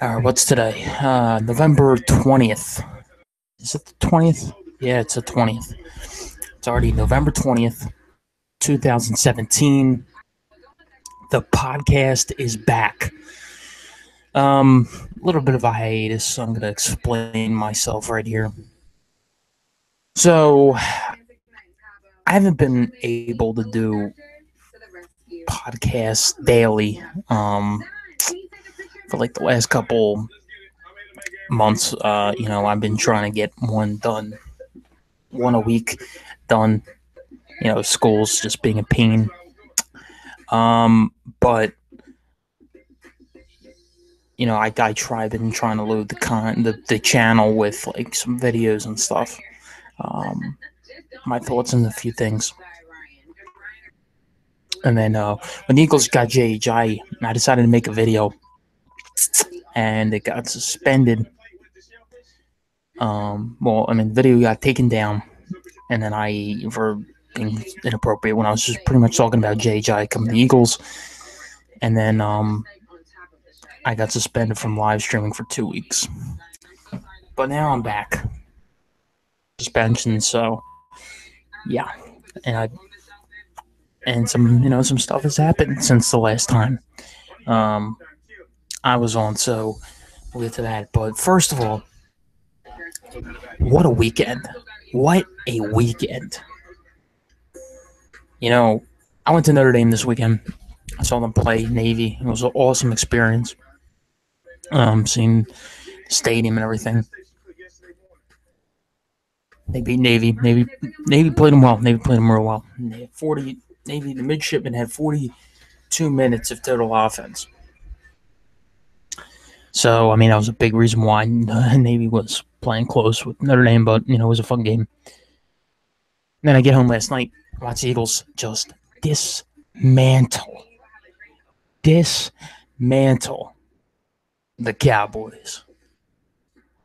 What's today? November 20th. Is it the 20th? Yeah, it's the 20th. It's already November 20th, 2017. The podcast is back. A little bit of a hiatus, so I'm going to explain myself right here. So, I haven't been able to do podcasts daily for like the last couple months. I've been trying to get one a week done. School's just being a pain. But I've been trying to load the channel with like some videos and stuff. My thoughts on a few things. And then when the Eagles got JHI, I decided to make a video, and it got suspended. Video got taken down, and then for being inappropriate when I was just pretty much talking about JHI coming to the Eagles, and then I got suspended from live streaming for 2 weeks. But now I'm back. Suspension, so yeah, and some stuff has happened since the last time I was on, so we'll get to that. But first of all, what a weekend! What a weekend! I went to Notre Dame this weekend. I saw them play Navy. It was an awesome experience. Seeing the stadium and everything. They beat Navy. Navy played them well. Navy played them real well. Navy, the midshipmen had 42 minutes of total offense. So, that was a big reason why Navy was playing close with Notre Dame, but, it was a fun game. And then I get home last night, watch the Eagles just dismantle the Cowboys.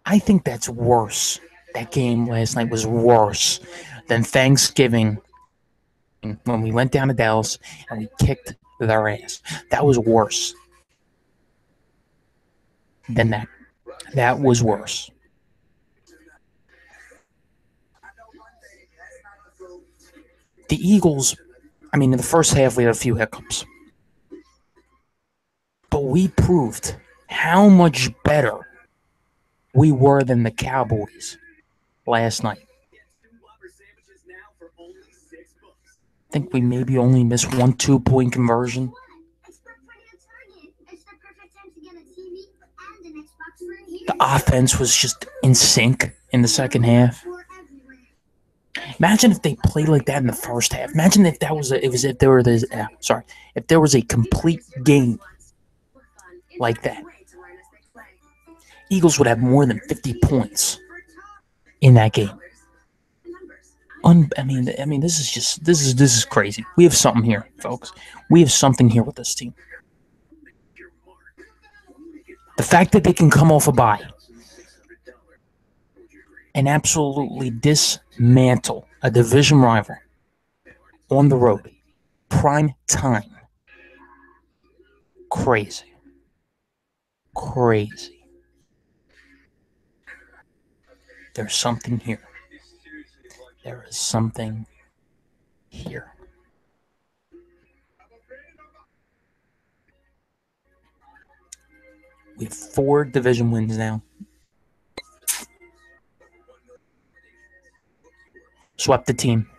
I think that's worse. That game last night was worse than Thanksgiving when we went down to Dallas and we kicked their ass. That was worse than that. That was worse. The Eagles, in the first half we had a few hiccups. But we proved how much better we were than the Cowboys last night. I think we maybe only missed 1 2-point conversion. The offense was just in sync in the second half. Imagine if they played like that in the first half. Imagine if if there was a complete game like that. Eagles would have more than 50 points in that game. This is crazy. We have something here, folks. We have something here with this team. The fact that they can come off a bye and absolutely dismantle a division rival on the road, prime time. Crazy. There's something here. There is something here. We have 4 division wins now. Swept the team.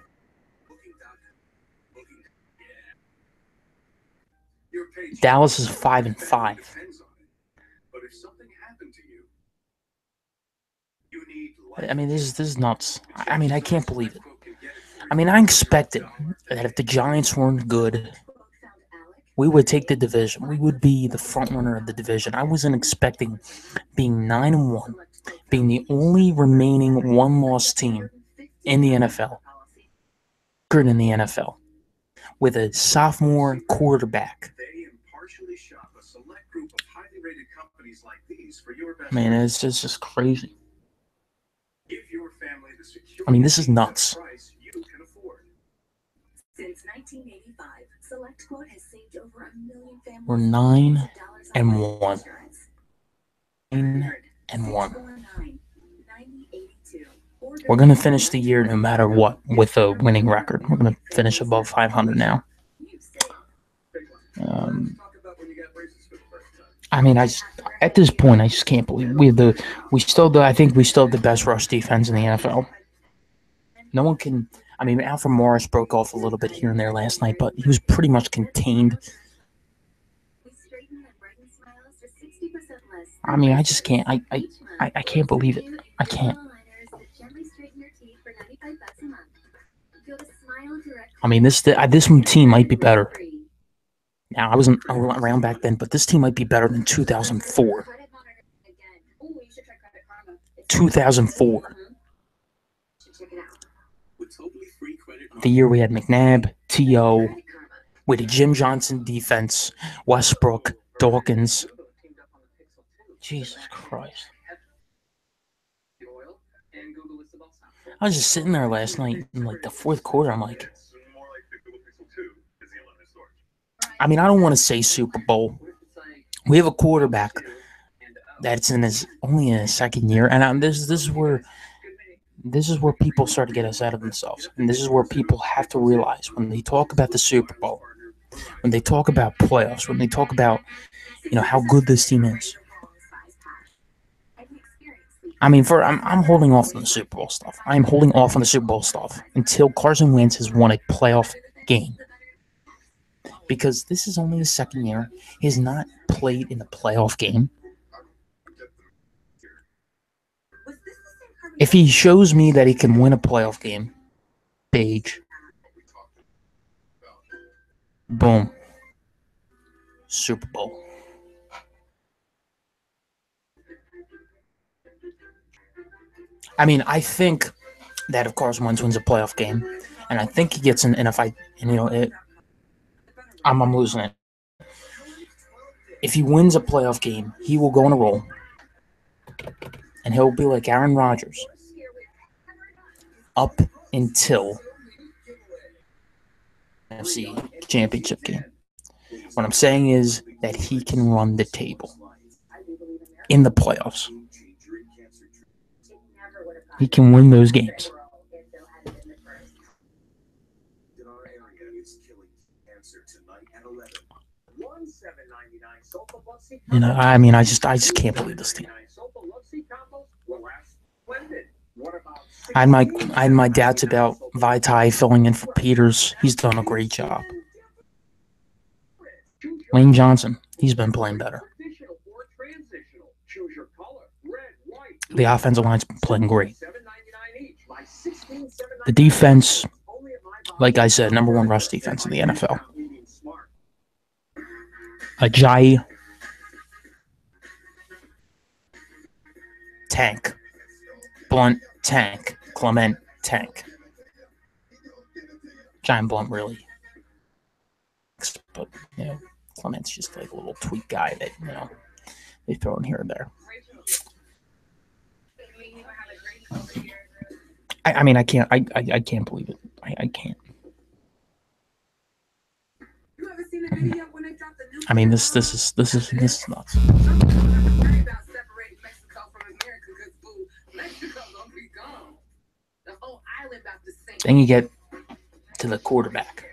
Dallas is 5-5. This is nuts. I can't believe it. I expected that if the Giants weren't good, we would take the division. We would be the front runner of the division. I wasn't expecting being 9-1, being the only remaining one-loss team in the NFL, with a sophomore quarterback. It's just crazy. This is nuts. We're 9-1. 9-1. 9-1. We're going to finish the year no matter what with a winning record. We're going to finish above 500 now. I mean, at this point, I just can't believe I think we still have the best rush defense in the NFL. No one can. I mean, Alfred Morris broke off a little bit here and there last night, but he was pretty much contained. I mean, I just can't. I can't believe it. I can't. I mean, this team might be better. Now, I wasn't around back then, but this team might be better than 2004. 2004. The year we had McNabb, T.O., with a Jim Johnson defense, Westbrook, Dawkins. Jesus Christ. I was just sitting there last night in like the fourth quarter. I'm like, I mean, I don't want to say Super Bowl. We have a quarterback that's only in his second year, and this is where people start to get us out of themselves, and this is where people have to realize when they talk about the Super Bowl, when they talk about playoffs, when they talk about how good this team is. I mean, I'm holding off on the Super Bowl stuff. I'm holding off on the Super Bowl stuff until Carson Wentz has won a playoff game. Because this is only his second year. He has not played in a playoff game. If he shows me that he can win a playoff game, Paige, boom, Super Bowl. I mean, I think that if Carson Wentz wins a playoff game, and I think he gets I'm losing it. If he wins a playoff game, he will go on a roll, and he'll be like Aaron Rodgers up until the NFC Championship game. What I'm saying is that he can run the table in the playoffs. He can win those games. I mean, I just can't believe this team. I had my doubts about Vaitai filling in for Peters. He's done a great job. Lane Johnson, he's been playing better. The offensive line's been playing great. The defense, like I said, number one rush defense in the NFL. Ajayi, tank. Blunt, tank. Clement, tank. Giant Blunt really. But, Clement's just like a little tweak guy that, they throw in here and there. I mean, I can't believe it. I can't. I mean, this is nuts. Then you get to the quarterback.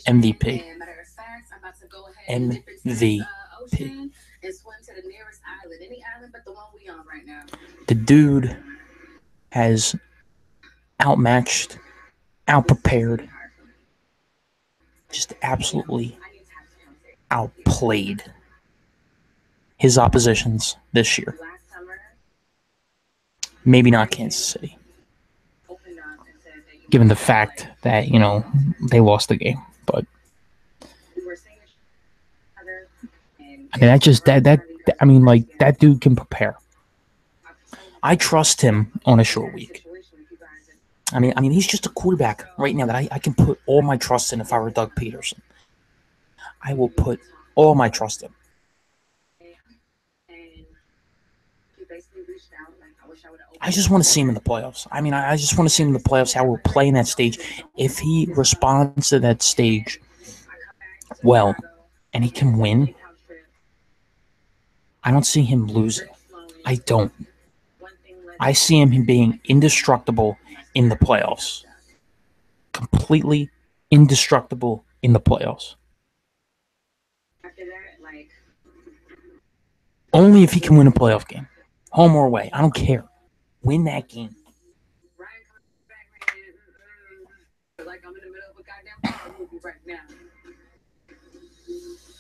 MVP. MVP. The dude has outmatched, outprepared, just absolutely outplayed his oppositions this year. Maybe not Kansas City, given the fact that, they lost the game. But I mean, that dude can prepare. I trust him on a short week. I mean, he's just a quarterback right now that I can put all my trust in. If I were Doug Peterson, I will put all my trust in. I just want to see him in the playoffs. I mean, I just want to see him in the playoffs, how we're playing that stage. If he responds to that stage well and he can win, I don't see him losing. I don't. I see him being indestructible in the playoffs. Completely indestructible in the playoffs. Only if he can win a playoff game. Home or away. I don't care. Win that game.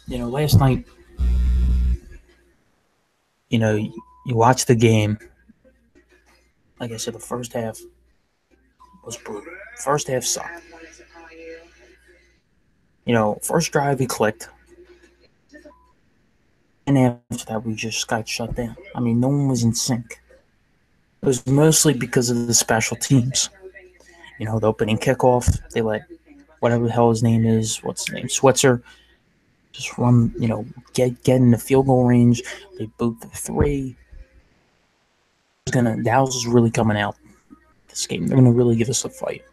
Last night, you watch the game. Like I said, the first half was brutal. First half sucked. First drive we clicked. And after that, we just got shut down. I mean, no one was in sync. It was mostly because of the special teams. The opening kickoff, they let whatever the hell his name is, Switzer, just run, get in the field goal range. They boot the three. Dallas is really coming out this game. They're going to really give us a fight.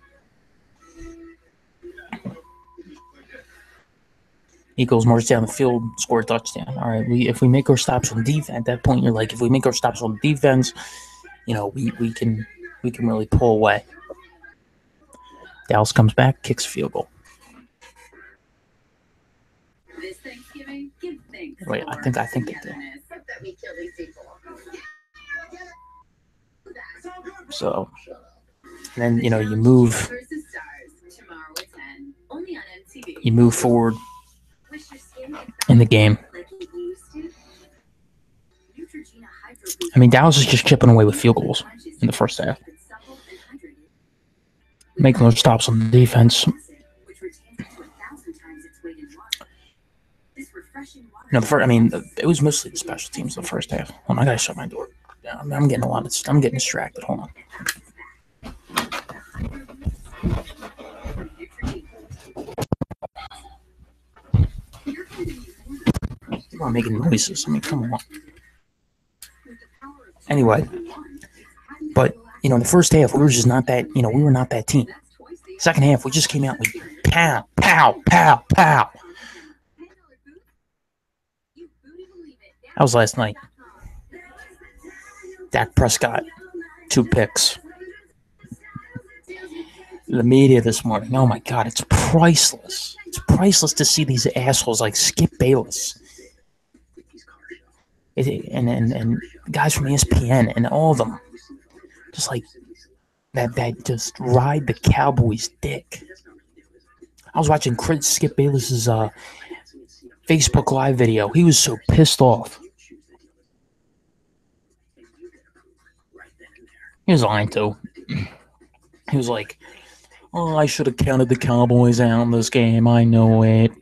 Eagles march down the field, score a touchdown. All right, if we make our stops on defense, at that point, you're like, if we make our stops on defense, we can really pull away. Dallas comes back, kicks a field goal. Wait, I think they did. So, then you move forward in the game. I mean, Dallas is just chipping away with field goals in the first half. Making those stops on the defense. It was mostly the special teams in the first half. Hold on, I gotta shut my door. I'm getting I'm getting distracted. Hold on. People are making noises. I mean, come on. Anyway, but in the first half, we were just not that. We were not that team. Second half, we just came out with pow, pow, pow, pow. That was last night. Dak Prescott, 2 picks. The media this morning, oh my God, it's priceless. It's priceless to see these assholes like Skip Bayless and guys from ESPN and all of them, just like that just ride the Cowboys' dick. I was watching Skip Bayless's Facebook Live video. He was so pissed off. He was lying too. He was like, "Oh, I should have counted the Cowboys out in this game. I know it."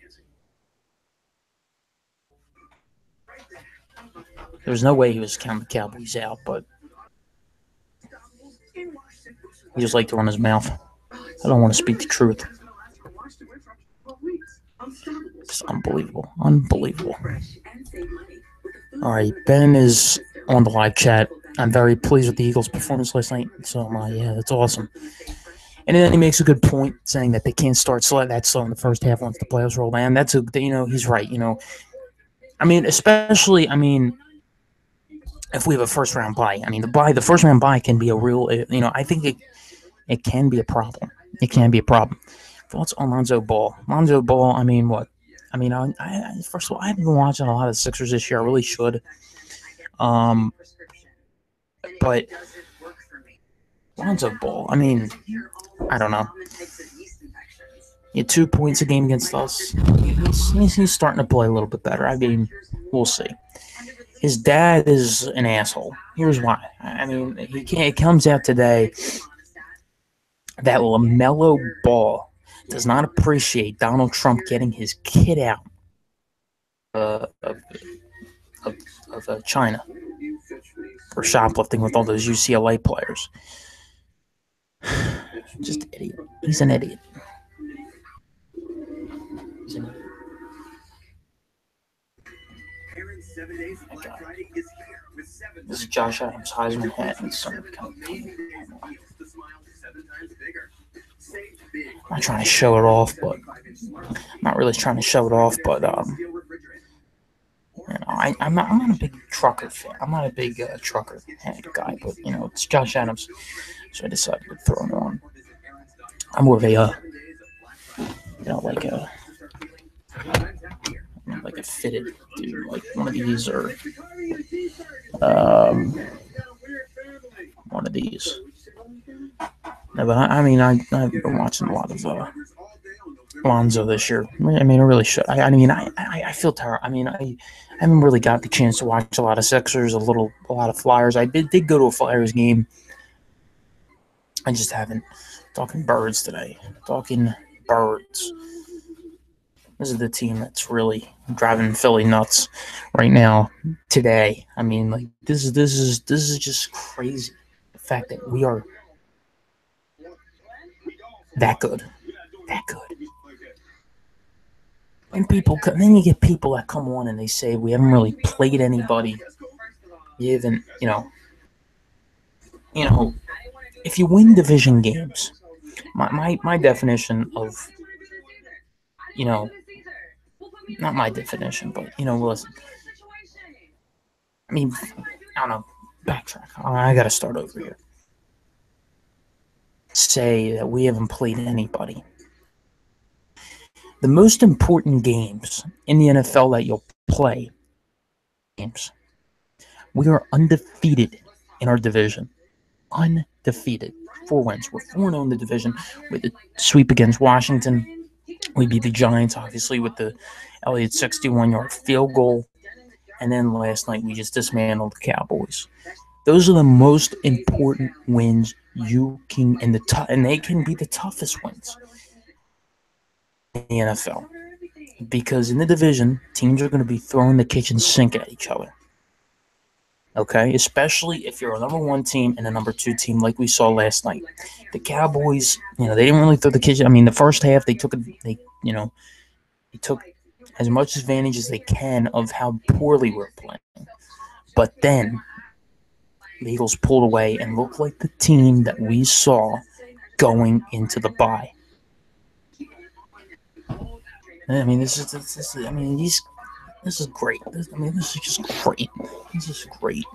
There's no way he was counting the Cowboys out, but he just liked to run his mouth. I don't want to speak the truth. It's unbelievable. Unbelievable. All right, Ben is on the live chat. I'm very pleased with the Eagles' performance last night. So, yeah, that's awesome. And then he makes a good point, saying that they can't start that slow in the first half once the playoffs roll down. He's right. Especially, if we have a first round bye. The first round bye can be a real. I think it can be a problem. It can be a problem. Thoughts on Lonzo Ball? Lonzo Ball. What? First of all, I haven't been watching a lot of Sixers this year. I really should. But Lonzo Ball. I don't know. He had 2 points a game against us. He's starting to play a little bit better. We'll see. His dad is an asshole. Here's why. It comes out today that LaMelo Ball does not appreciate Donald Trump getting his kid out of China for shoplifting with all those UCLA players. Just an idiot. He's an idiot. This is Josh Adams Heisman hat and son of a gun. I'm not trying to show it off, but I'm not really trying to show it off, but I'm not a big trucker fan. I'm not a big trucker hat guy, but it's Josh Adams, so I decided to throw him on. I'm more of a like a fitted dude, like one of these or one of these. No, but I've been watching a lot of Lonzo this year. I really should. I feel terrible. I haven't really got the chance to watch a lot of Sixers, a lot of Flyers. I did go to a Flyers game. I just haven't. Talking Birds today. Talking Birds. This is the team that's really driving Philly nuts right now. Today, this is just crazy. The fact that we are that good. And then you get people that come on and they say we haven't really played anybody. You haven't, if you win division games, my definition of, not my definition, but listen. I don't know. Backtrack. I gotta start over here. Say that we haven't played anybody. The most important games in the NFL that you'll play games. We are undefeated in our division. Undefeated. 4 wins. We're 4-0 in the division with the sweep against Washington. We beat the Giants, obviously, with the Elliott 61-yard field goal. And then last night, we just dismantled the Cowboys. Those are the most important wins you can, and they can be the toughest wins in the NFL. Because in the division, teams are going to be throwing the kitchen sink at each other. Okay? Especially if you're a number 1 team and a number 2 team like we saw last night. The Cowboys, they didn't really throw the kitchen. The first half, they took as much advantage as they can of how poorly we're playing. But then the Eagles pulled away and looked like the team that we saw going into the bye. This is great. This is just great. This is great.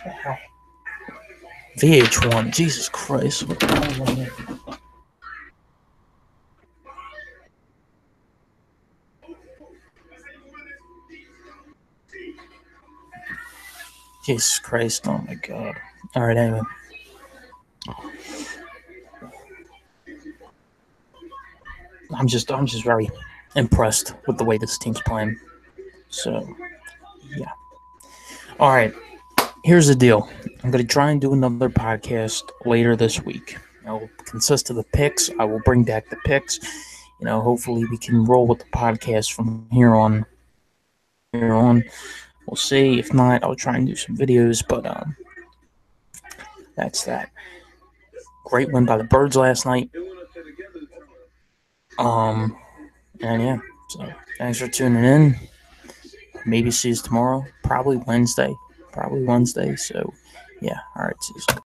Wow. VH1, Jesus Christ. What the hell is on there? Jesus Christ, oh my God. Alright, anyway. I'm just very impressed with the way this team's playing. So, yeah. Alright, here's the deal. I'm going to try and do another podcast later this week. It will consist of the picks. I will bring back the picks. Hopefully we can roll with the podcast from here on. We'll see. If not, I'll try and do some videos, but that's that. Great win by the Birds last night. And yeah, so thanks for tuning in. Maybe see you tomorrow. Probably Wednesday. So yeah, all right, see you soon.